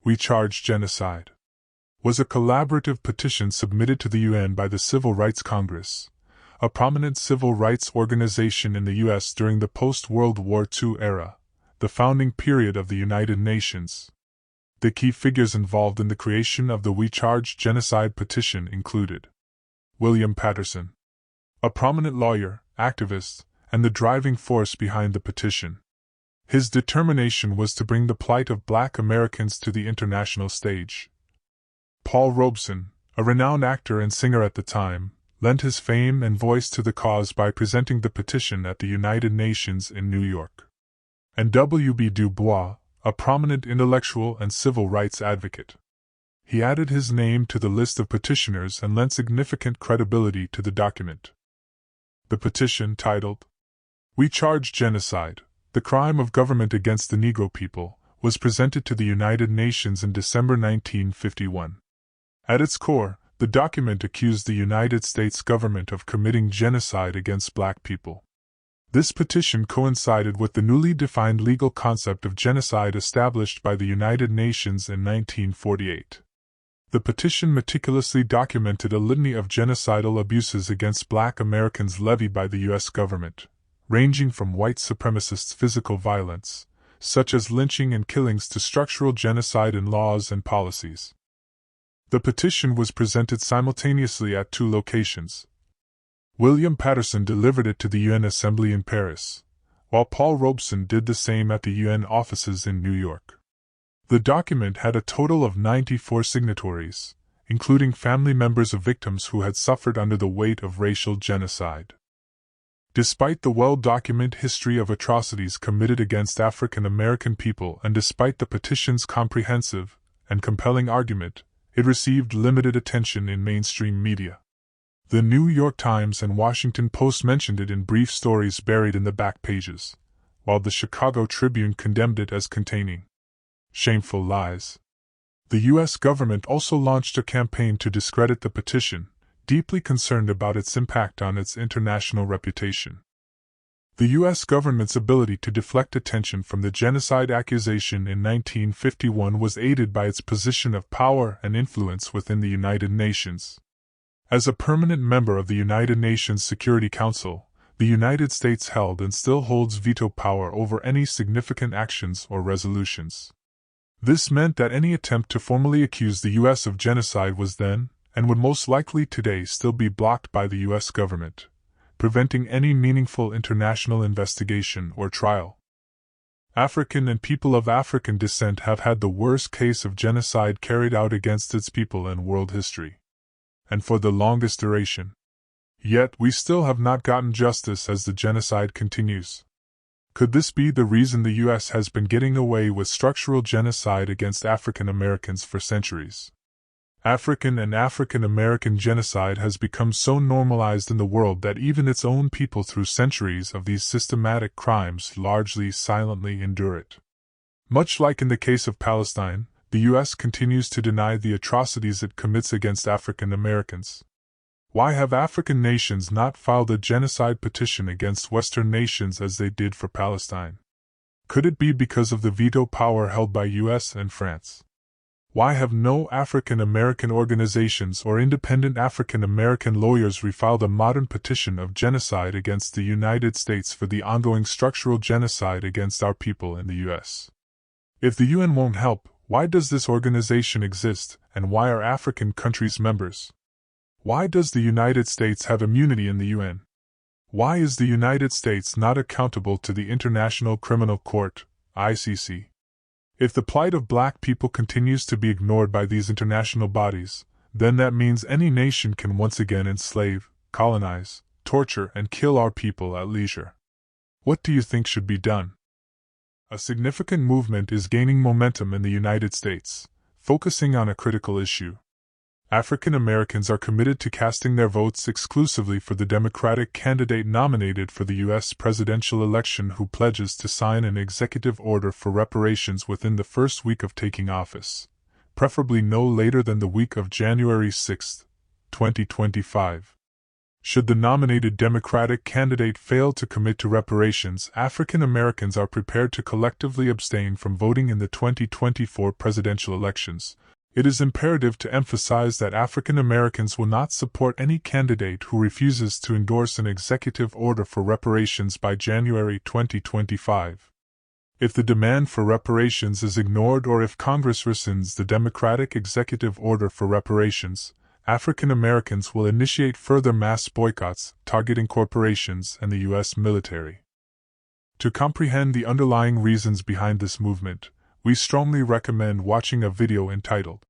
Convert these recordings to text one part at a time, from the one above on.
We Charge Genocide was a collaborative petition submitted to the UN by the Civil Rights Congress, a prominent civil rights organization in the U.S. during the post-World War II era, the founding period of the United Nations. The key figures involved in the creation of the We Charge Genocide petition included William Patterson, a prominent lawyer, activist, and the driving force behind the petition. His determination was to bring the plight of Black Americans to the international stage. Paul Robeson, a renowned actor and singer at the time, lent his fame and voice to the cause by presenting the petition at the United Nations in New York. And W.B. Du Bois, a prominent intellectual and civil rights advocate. He added his name to the list of petitioners and lent significant credibility to the document. The petition, titled We Charge Genocide, the Crime of Government Against the Negro People, was presented to the United Nations in December 1951. At its core, the document accused the United States government of committing genocide against Black people. This petition coincided with the newly defined legal concept of genocide established by the United Nations in 1948. The petition meticulously documented a litany of genocidal abuses against Black Americans levied by the U.S. government, ranging from white supremacists' physical violence, such as lynching and killings, to structural genocide in laws and policies. The petition was presented simultaneously at two locations. William Patterson delivered it to the UN Assembly in Paris, while Paul Robeson did the same at the UN offices in New York. The document had a total of 94 signatories, including family members of victims who had suffered under the weight of racial genocide. Despite the well-documented history of atrocities committed against African American people and despite the petition's comprehensive and compelling argument, it received limited attention in mainstream media. The New York Times and Washington Post mentioned it in brief stories buried in the back pages, while the Chicago Tribune condemned it as containing shameful lies. The U.S. government also launched a campaign to discredit the petition, deeply concerned about its impact on its international reputation. The U.S. government's ability to deflect attention from the genocide accusation in 1951 was aided by its position of power and influence within the United Nations. As a permanent member of the United Nations Security Council, the United States held and still holds veto power over any significant actions or resolutions. This meant that any attempt to formally accuse the U.S. of genocide was then, and would most likely today still be, blocked by the U.S. government, preventing any meaningful international investigation or trial. African and people of African descent have had the worst case of genocide carried out against its people in world history, and for the longest duration. Yet we still have not gotten justice as the genocide continues. Could this be the reason the U.S. has been getting away with structural genocide against African Americans for centuries? African and African American genocide has become so normalized in the world that even its own people through centuries of these systematic crimes largely silently endure it. Much like in the case of Palestine, the U.S. continues to deny the atrocities it commits against African Americans. Why have African nations not filed a genocide petition against Western nations as they did for Palestine? Could it be because of the veto power held by U.S. and France? Why have no African American organizations or independent African American lawyers refiled a modern petition of genocide against the United States for the ongoing structural genocide against our people in the U.S.? If the UN won't help, why does this organization exist, and why are African countries members? Why does the United States have immunity in the UN? Why is the United States not accountable to the International Criminal Court, ICC? If the plight of Black people continues to be ignored by these international bodies, then that means any nation can once again enslave, colonize, torture, and kill our people at leisure. What do you think should be done? A significant movement is gaining momentum in the United States, focusing on a critical issue. African Americans are committed to casting their votes exclusively for the Democratic candidate nominated for the U.S. presidential election who pledges to sign an executive order for reparations within the first week of taking office, preferably no later than the week of January 6, 2025. Should the nominated Democratic candidate fail to commit to reparations, African Americans are prepared to collectively abstain from voting in the 2024 presidential elections. It is imperative to emphasize that African Americans will not support any candidate who refuses to endorse an executive order for reparations by January 2025. If the demand for reparations is ignored or if Congress rescinds the Democratic executive order for reparations, African Americans will initiate further mass boycotts targeting corporations and the U.S. military. To comprehend the underlying reasons behind this movement, we strongly recommend watching a video entitled,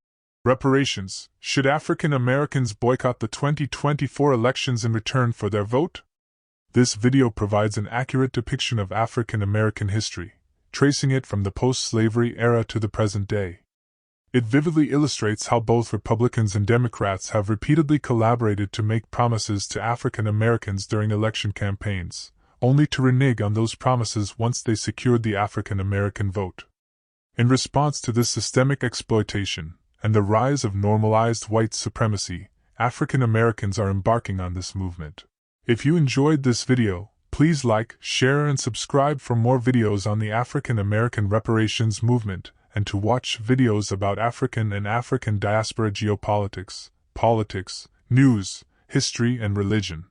Reparations: Should African Americans Boycott the 2024 Elections in Return for Their Vote? This video provides an accurate depiction of African American history, tracing it from the post-slavery era to the present day. It vividly illustrates how both Republicans and Democrats have repeatedly collaborated to make promises to African Americans during election campaigns, only to renege on those promises once they secured the African American vote. In response to this systemic exploitation and the rise of normalized white supremacy, African Americans are embarking on this movement. If you enjoyed this video, please like, share, and subscribe for more videos on the African American reparations movement, and to watch videos about African and African diaspora geopolitics, politics, news, history, and religion.